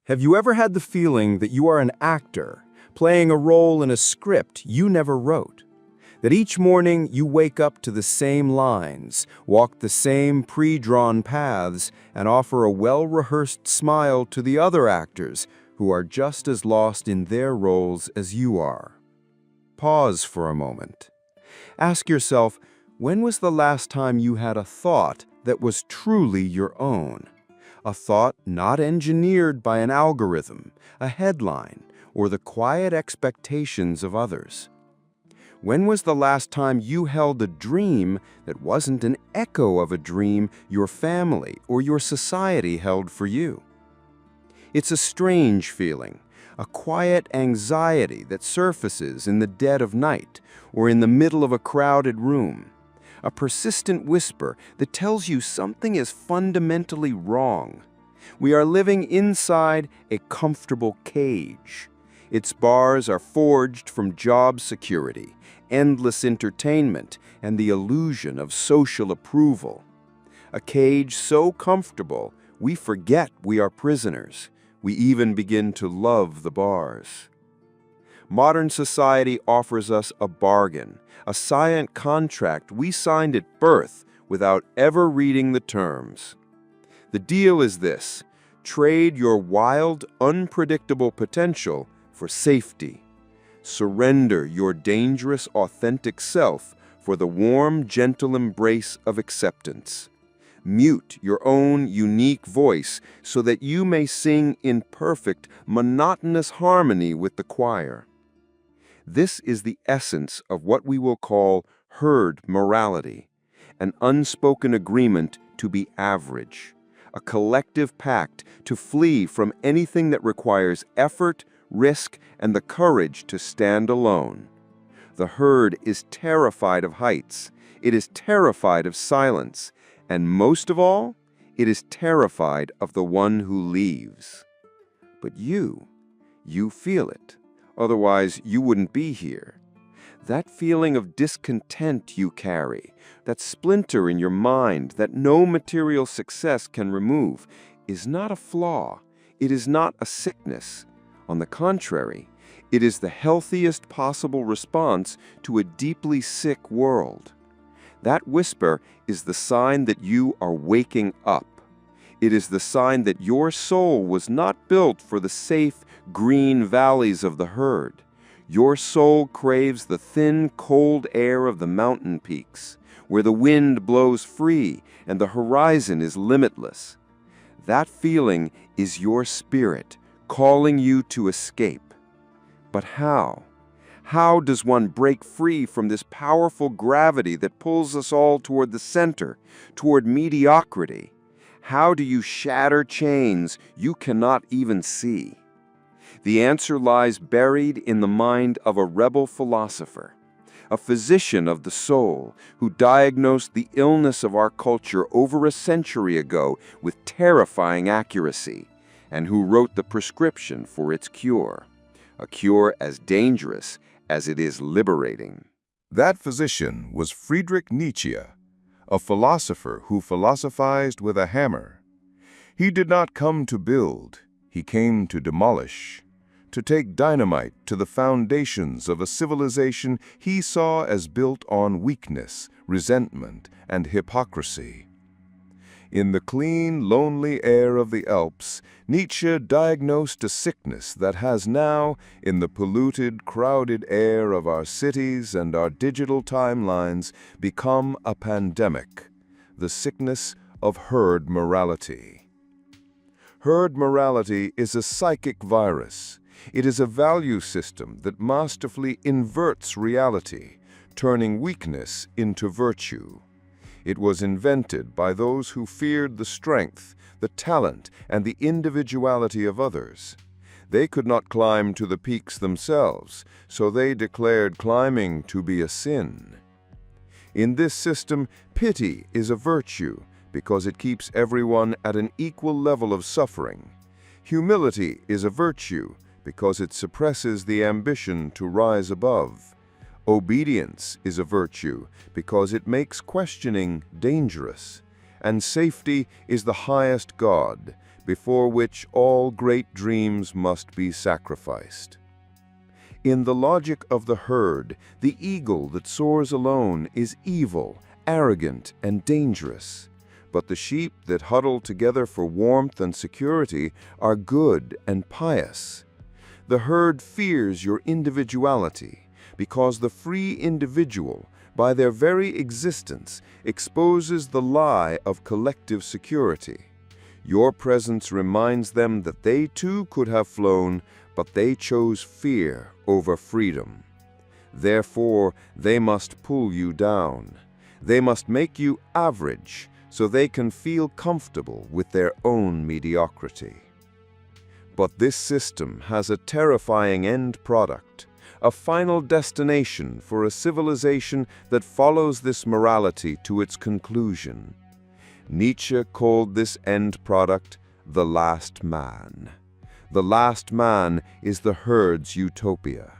Have you ever had the feeling that you are an actor, playing a role in a script you never wrote? That each morning you wake up to the same lines, walk the same pre-drawn paths, and offer a well-rehearsed smile to the other actors who are just as lost in their roles as you are? Pause for a moment. Ask yourself, when was the last time you had a thought that was truly your own? A thought not engineered by an algorithm, a headline, or the quiet expectations of others. When was the last time you held a dream that wasn't an echo of a dream your family or your society held for you? It's a strange feeling, a quiet anxiety that surfaces in the dead of night or in the middle of a crowded room. A persistent whisper that tells you something is fundamentally wrong. We are living inside a comfortable cage. Its bars are forged from job security, endless entertainment, and the illusion of social approval. A cage so comfortable, we forget we are prisoners. We even begin to love the bars. Modern society offers us a bargain, a silent contract we signed at birth without ever reading the terms. The deal is this: trade your wild, unpredictable potential for safety. Surrender your dangerous, authentic self for the warm, gentle embrace of acceptance. Mute your own unique voice so that you may sing in perfect, monotonous harmony with the choir. This is the essence of what we will call herd morality, an unspoken agreement to be average, a collective pact to flee from anything that requires effort, risk, and the courage to stand alone. The herd is terrified of heights, it is terrified of silence, and most of all, it is terrified of the one who leaves. But you feel it. Otherwise, you wouldn't be here. That feeling of discontent you carry, that splinter in your mind that no material success can remove, is not a flaw. It is not a sickness. On the contrary, it is the healthiest possible response to a deeply sick world. That whisper is the sign that you are waking up. It is the sign that your soul was not built for the safe, green valleys of the herd. Your soul craves the thin, cold air of the mountain peaks, where the wind blows free and the horizon is limitless. That feeling is your spirit calling you to escape. But how? How does one break free from this powerful gravity that pulls us all toward the center, toward mediocrity? How do you shatter chains you cannot even see? The answer lies buried in the mind of a rebel philosopher, a physician of the soul who diagnosed the illness of our culture over a century ago with terrifying accuracy, and who wrote the prescription for its cure, a cure as dangerous as it is liberating. That physician was Friedrich Nietzsche, a philosopher who philosophized with a hammer. He did not come to build, he came to demolish, to take dynamite to the foundations of a civilization he saw as built on weakness, resentment, and hypocrisy. In the clean, lonely air of the Alps, Nietzsche diagnosed a sickness that has now, in the polluted, crowded air of our cities and our digital timelines, become a pandemic, the sickness of herd morality. Herd morality is a psychic virus. It is a value system that masterfully inverts reality, turning weakness into virtue. It was invented by those who feared the strength, the talent, and the individuality of others. They could not climb to the peaks themselves, so they declared climbing to be a sin. In this system, pity is a virtue because it keeps everyone at an equal level of suffering. Humility is a virtue because it suppresses the ambition to rise above. Obedience is a virtue because it makes questioning dangerous. And safety is the highest God before which all great dreams must be sacrificed. In the logic of the herd, the eagle that soars alone is evil, arrogant, and dangerous. But the sheep that huddle together for warmth and security are good and pious. The herd fears your individuality because the free individual, by their very existence, exposes the lie of collective security. Your presence reminds them that they too could have flown, but they chose fear over freedom. Therefore, they must pull you down. They must make you average so they can feel comfortable with their own mediocrity. But this system has a terrifying end product, a final destination for a civilization that follows this morality to its conclusion. Nietzsche called this end product the last man. The last man is the herd's utopia.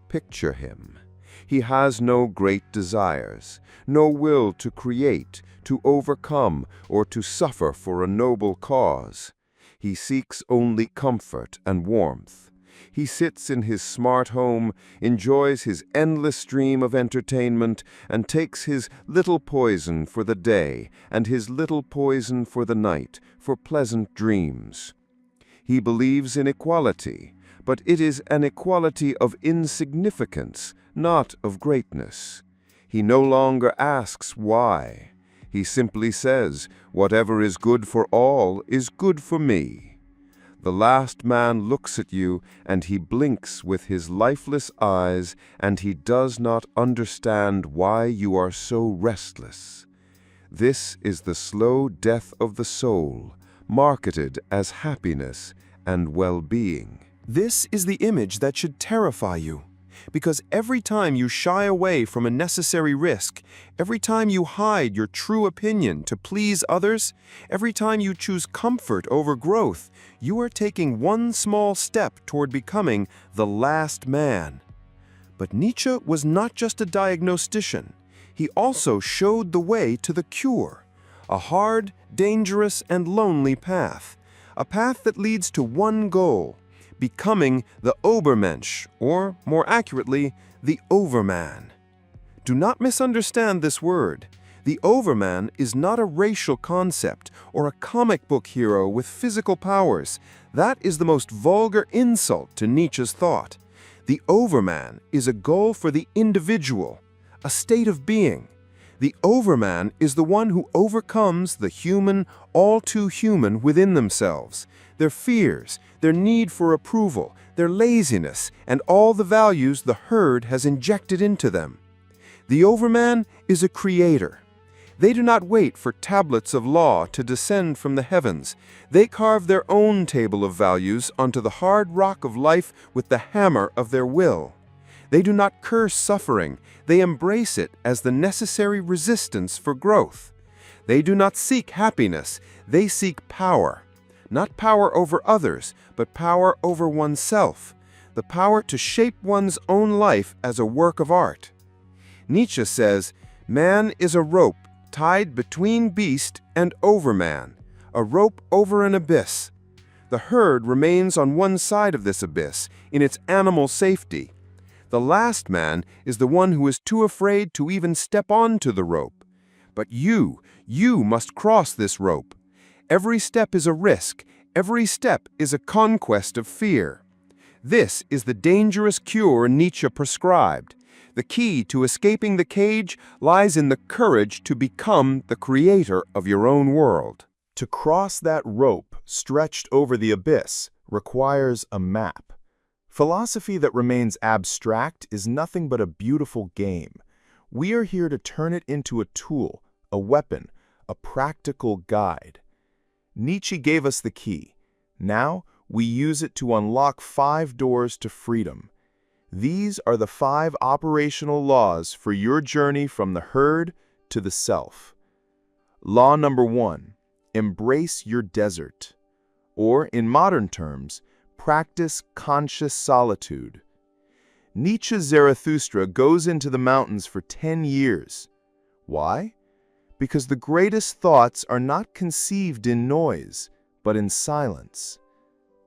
Picture him. He has no great desires, no will to create, to overcome, or to suffer for a noble cause. He seeks only comfort and warmth. He sits in his smart home, enjoys his endless stream of entertainment, and takes his little poison for the day and his little poison for the night, for pleasant dreams. He believes in equality, but it is an equality of insignificance, not of greatness. He no longer asks why. He simply says, "Whatever is good for all is good for me." The last man looks at you, and he blinks with his lifeless eyes, and he does not understand why you are so restless. This is the slow death of the soul, marketed as happiness and well-being. This is the image that should terrify you, because every time you shy away from a necessary risk, every time you hide your true opinion to please others, every time you choose comfort over growth, you are taking one small step toward becoming the last man. But Nietzsche was not just a diagnostician. He also showed the way to the cure, a hard, dangerous, and lonely path, a path that leads to one goal: becoming the Übermensch, or more accurately, the Overman. Do not misunderstand this word. The Overman is not a racial concept or a comic book hero with physical powers. That is the most vulgar insult to Nietzsche's thought. The Overman is a goal for the individual, a state of being. The Overman is the one who overcomes the human, all too human within themselves, their fears, their need for approval, their laziness, and all the values the herd has injected into them. The Overman is a creator. They do not wait for tablets of law to descend from the heavens. They carve their own table of values onto the hard rock of life with the hammer of their will. They do not curse suffering. They embrace it as the necessary resistance for growth. They do not seek happiness. They seek power. Not power over others, but power over oneself. The power to shape one's own life as a work of art. Nietzsche says, "Man is a rope tied between beast and overman, a rope over an abyss. The herd remains on one side of this abyss, in its animal safety. The last man is the one who is too afraid to even step onto the rope. But you must cross this rope. Every step is a risk. Every step is a conquest of fear." This is the dangerous cure Nietzsche prescribed. The key to escaping the cage lies in the courage to become the creator of your own world. To cross that rope stretched over the abyss requires a map. Philosophy that remains abstract is nothing but a beautiful game. We are here to turn it into a tool, a weapon, a practical guide. Nietzsche gave us the key. Now we use it to unlock 5 doors to freedom. These are the 5 operational laws for your journey from the herd to the self. Law number 1, embrace your desert. Or, in modern terms, practice conscious solitude. Nietzsche's Zarathustra goes into the mountains for 10 years. Why? Because the greatest thoughts are not conceived in noise, but in silence.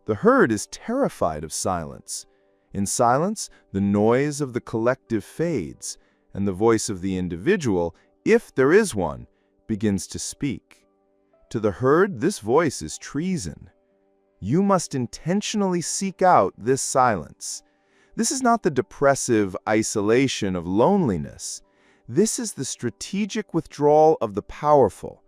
The herd is terrified of silence. In silence, the noise of the collective fades, and the voice of the individual, if there is one, begins to speak. To the herd, this voice is treason. You must intentionally seek out this silence. This is not the depressive isolation of loneliness. This is the strategic withdrawal of the powerful.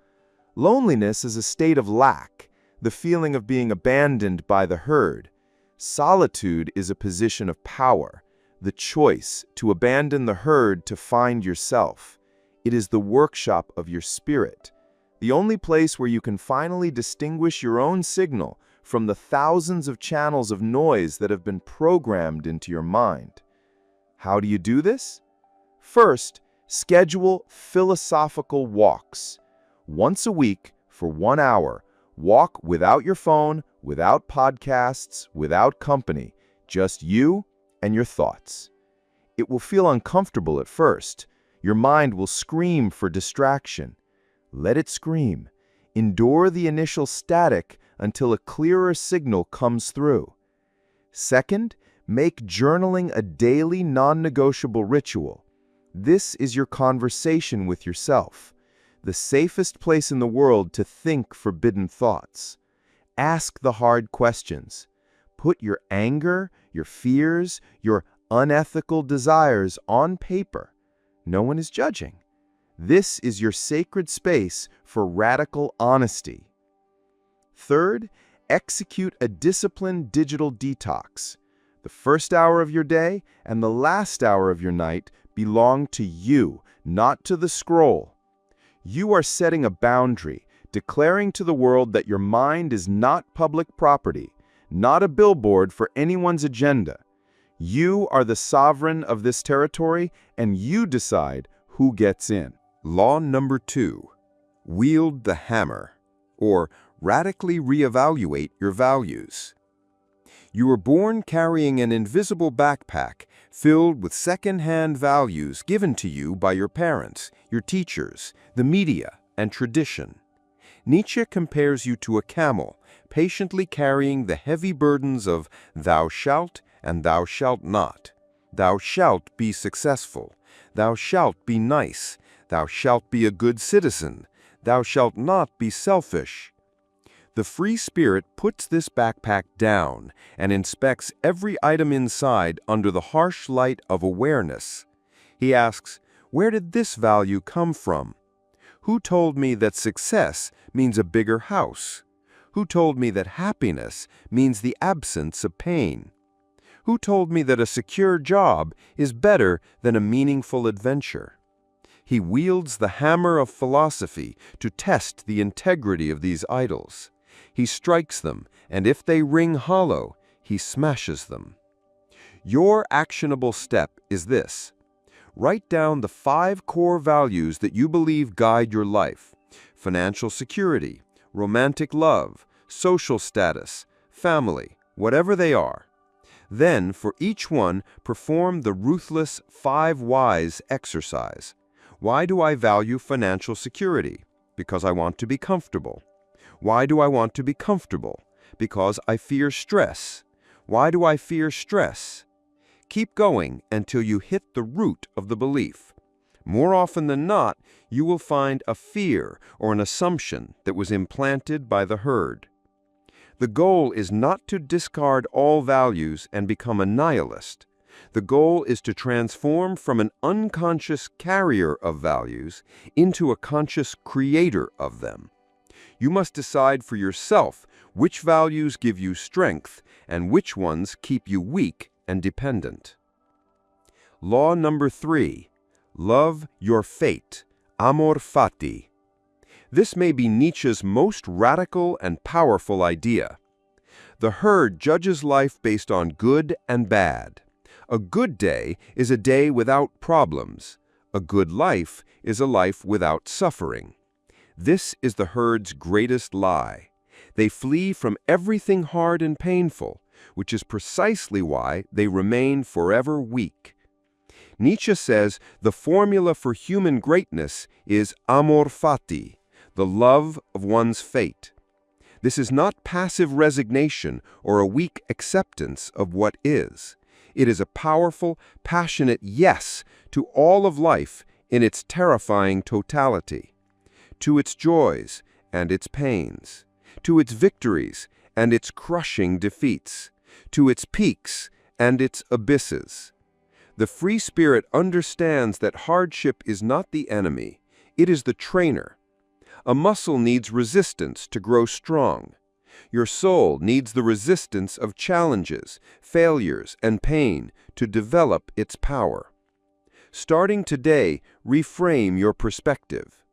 Loneliness is a state of lack, the feeling of being abandoned by the herd. Solitude is a position of power, the choice to abandon the herd to find yourself. It is the workshop of your spirit, the only place where you can finally distinguish your own signal from the thousands of channels of noise that have been programmed into your mind. How do you do this? First, schedule philosophical walks. Once a week, for 1 hour, walk without your phone, without podcasts, without company, just you and your thoughts. It will feel uncomfortable at first. Your mind will scream for distraction. Let it scream. Endure the initial static until a clearer signal comes through. Second, make journaling a daily non-negotiable ritual. This is your conversation with yourself, the safest place in the world to think forbidden thoughts. Ask the hard questions. Put your anger, your fears, your unethical desires on paper. No one is judging. This is your sacred space for radical honesty. Third, execute a disciplined digital detox. The first hour of your day and the last hour of your night belong to you, not to the scroll. You are setting a boundary, declaring to the world that your mind is not public property, not a billboard for anyone's agenda. You are the sovereign of this territory, and you decide who gets in. Law number 2. Wield the hammer, or radically reevaluate your values. You were born carrying an invisible backpack filled with second-hand values given to you by your parents, your teachers, the media, and tradition. Nietzsche compares you to a camel, patiently carrying the heavy burdens of thou shalt and thou shalt not. Thou shalt be successful. Thou shalt be nice. Thou shalt be a good citizen. Thou shalt not be selfish. The free spirit puts this backpack down and inspects every item inside under the harsh light of awareness. He asks, where did this value come from? Who told me that success means a bigger house? Who told me that happiness means the absence of pain? Who told me that a secure job is better than a meaningful adventure? He wields the hammer of philosophy to test the integrity of these idols. He strikes them, and if they ring hollow, he smashes them. Your actionable step is this. Write down the 5 core values that you believe guide your life: financial security, romantic love, social status, family, whatever they are. Then, for each one, perform the ruthless 5 whys exercise. Why do I value financial security? Because I want to be comfortable. Why do I want to be comfortable? Because I fear stress. Why do I fear stress? Keep going until you hit the root of the belief. More often than not, you will find a fear or an assumption that was implanted by the herd. The goal is not to discard all values and become a nihilist. The goal is to transform from an unconscious carrier of values into a conscious creator of them. You must decide for yourself which values give you strength and which ones keep you weak and dependent. Law number 3. Love your fate. Amor fati. This may be Nietzsche's most radical and powerful idea. The herd judges life based on good and bad. A good day is a day without problems. A good life is a life without suffering. This is the herd's greatest lie. They flee from everything hard and painful, which is precisely why they remain forever weak. Nietzsche says the formula for human greatness is amor fati, the love of one's fate. This is not passive resignation or a weak acceptance of what is. It is a powerful, passionate yes to all of life in its terrifying totality, to its joys and its pains, to its victories and its crushing defeats, to its peaks and its abysses. The free spirit understands that hardship is not the enemy, it is the trainer. A muscle needs resistance to grow strong. Your soul needs the resistance of challenges, failures, and pain to develop its power. Starting today, reframe your perspective.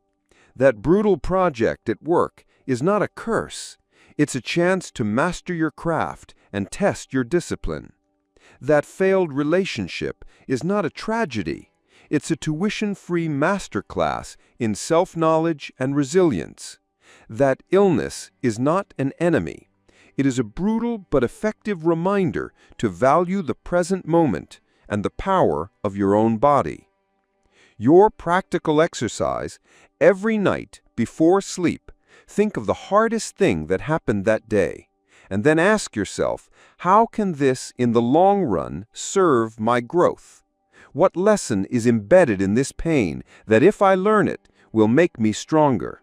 That brutal project at work is not a curse. It's a chance to master your craft and test your discipline. That failed relationship is not a tragedy. It's a tuition-free masterclass in self-knowledge and resilience. That illness is not an enemy. It is a brutal but effective reminder to value the present moment and the power of your own body. Your practical exercise, every night before sleep, think of the hardest thing that happened that day, and then ask yourself, how can this, in the long run, serve my growth? What lesson is embedded in this pain that, if I learn it, will make me stronger?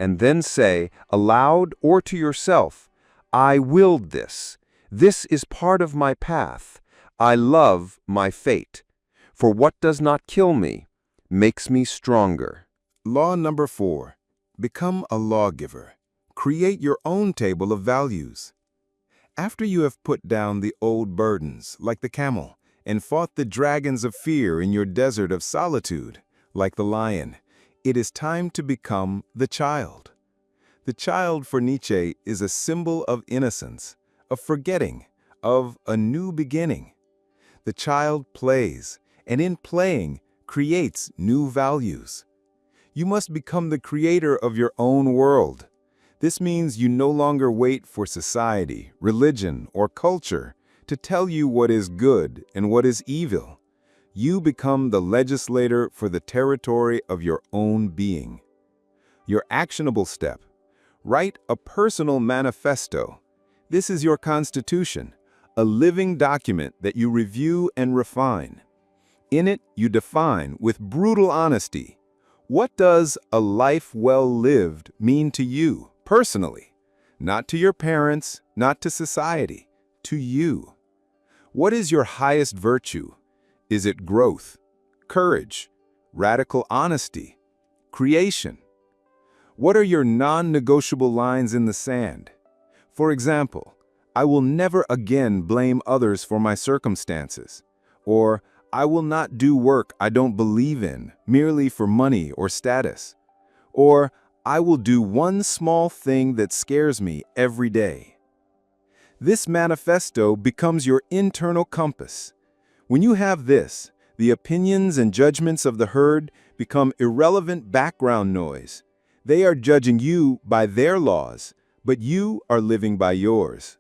And then say, aloud or to yourself, I willed this. This is part of my path. I love my fate. For what does not kill me makes me stronger. Law number 4. Become a lawgiver. Create your own table of values. After you have put down the old burdens, like the camel, and fought the dragons of fear in your desert of solitude, like the lion, it is time to become the child. The child for Nietzsche is a symbol of innocence, of forgetting, of a new beginning. The child plays, and in playing, creates new values. You must become the creator of your own world. This means you no longer wait for society, religion, or culture to tell you what is good and what is evil. You become the legislator for the territory of your own being. Your actionable step. Write a personal manifesto. This is your constitution, a living document that you review and refine. In it, you define with brutal honesty, what does a life well lived mean to you personally? Not to your parents, not to society, to you. What is your highest virtue? Is it growth, courage, radical honesty, creation? What are your non-negotiable lines in the sand? For example, I will never again blame others for my circumstances, or I will not do work I don't believe in merely for money or status, or I will do one small thing that scares me every day. This manifesto becomes your internal compass. When you have this, the opinions and judgments of the herd become irrelevant background noise. They are judging you by their laws, but you are living by yours.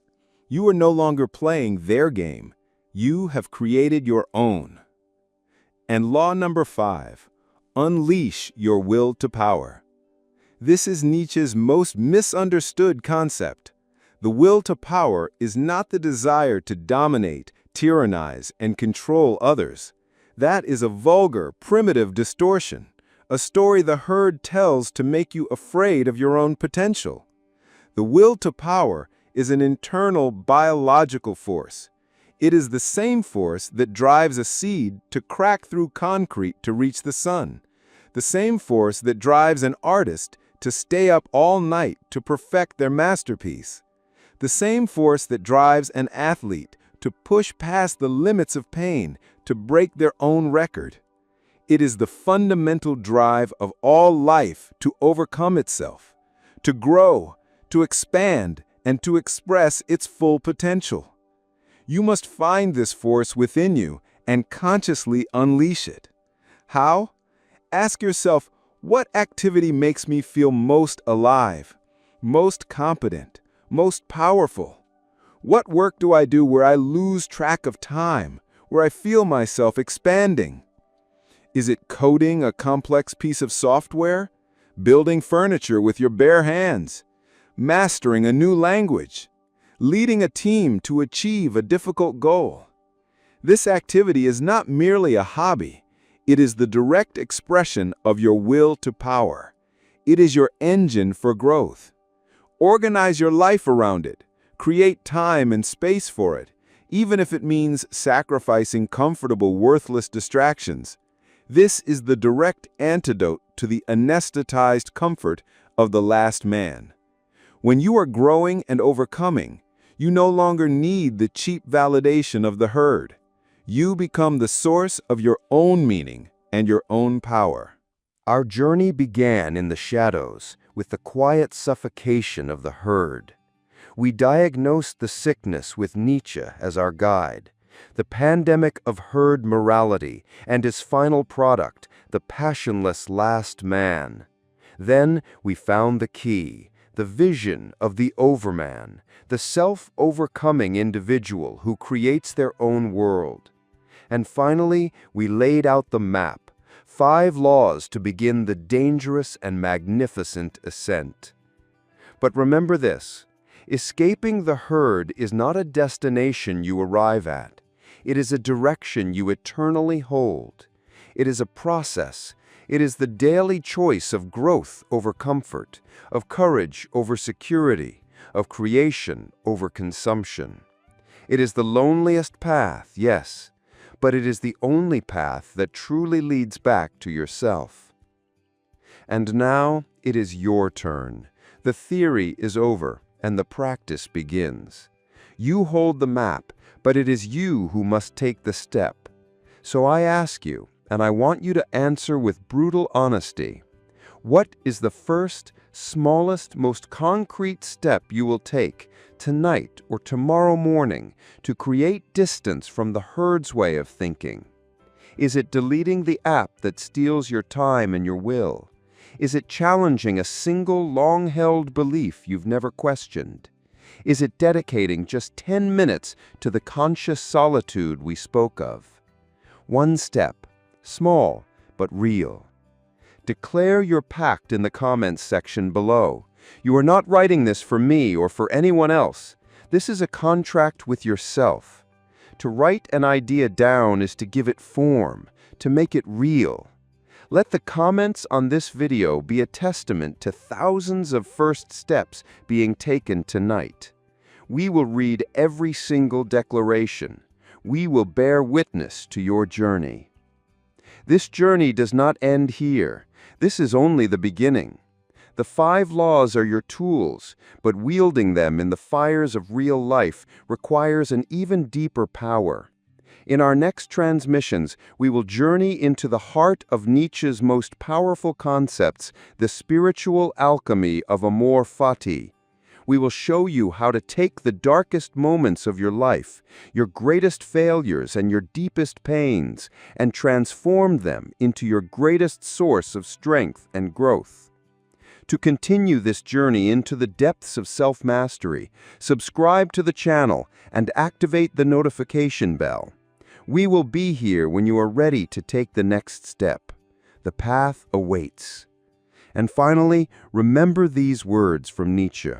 You are no longer playing their game. You have created your own. And law number 5, unleash your will to power. This is Nietzsche's most misunderstood concept. The will to power is not the desire to dominate, tyrannize, and control others. That is a vulgar, primitive distortion, a story the herd tells to make you afraid of your own potential. The will to power is an internal biological force. It is the same force that drives a seed to crack through concrete to reach the sun, the same force that drives an artist to stay up all night to perfect their masterpiece, the same force that drives an athlete to push past the limits of pain to break their own record. It is the fundamental drive of all life to overcome itself, to grow, to expand, and to express its full potential. You must find this force within you and consciously unleash it. How? Ask yourself, what activity makes me feel most alive, most competent, most powerful? What work do I do where I lose track of time, where I feel myself expanding? Is it coding a complex piece of software? Building furniture with your bare hands? mastering a new language, leading a team to achieve a difficult goal. This activity is not merely a hobby. It is the direct expression of your will to power. It is your engine for growth. Organize your life around it. Create time and space for it, even if it means sacrificing comfortable, worthless distractions. This is the direct antidote to the anesthetized comfort of the last man. When you are growing and overcoming, you no longer need the cheap validation of the herd. You become the source of your own meaning and your own power. Our journey began in the shadows with the quiet suffocation of the herd. We diagnosed the sickness with Nietzsche as our guide, the pandemic of herd morality, and his final product, the passionless last man. Then we found the key, the vision of the overman, the self-overcoming individual who creates their own world. And finally, we laid out the map, 5 laws to begin the dangerous and magnificent ascent. But remember this, escaping the herd is not a destination you arrive at. It is a direction you eternally hold. It is a process. It is the daily choice of growth over comfort, of courage over security, of creation over consumption. It is the loneliest path, yes, but it is the only path that truly leads back to yourself. And now it is your turn. The theory is over, and the practice begins. You hold the map, but it is you who must take the step. So I ask you, and I want you to answer with brutal honesty, what is the first, smallest, most concrete step you will take tonight or tomorrow morning to create distance from the herd's way of thinking? Is it deleting the app that steals your time and your will? Is it challenging a single long-held belief you've never questioned? Is it dedicating just 10 minutes to the conscious solitude we spoke of? One step, small but real. Declare your pact in the comments section below. You are not writing this for me or for anyone else. This is a contract with yourself. To write an idea down is to give it form, to make it real. Let the comments on this video be a testament to thousands of first steps being taken tonight. We will read every single declaration. We will bear witness to your journey. This journey does not end here. This is only the beginning. The 5 laws are your tools, but wielding them in the fires of real life requires an even deeper power. In our next transmissions, we will journey into the heart of Nietzsche's most powerful concepts, the spiritual alchemy of amor fati. We will show you how to take the darkest moments of your life, your greatest failures and your deepest pains, and transform them into your greatest source of strength and growth. To continue this journey into the depths of self-mastery, subscribe to the channel and activate the notification bell. We will be here when you are ready to take the next step. The path awaits. And finally, remember these words from Nietzsche.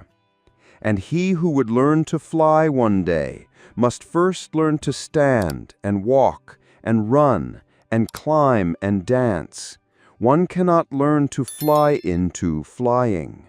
And he who would learn to fly one day must first learn to stand and walk and run and climb and dance. One cannot learn to fly into flying.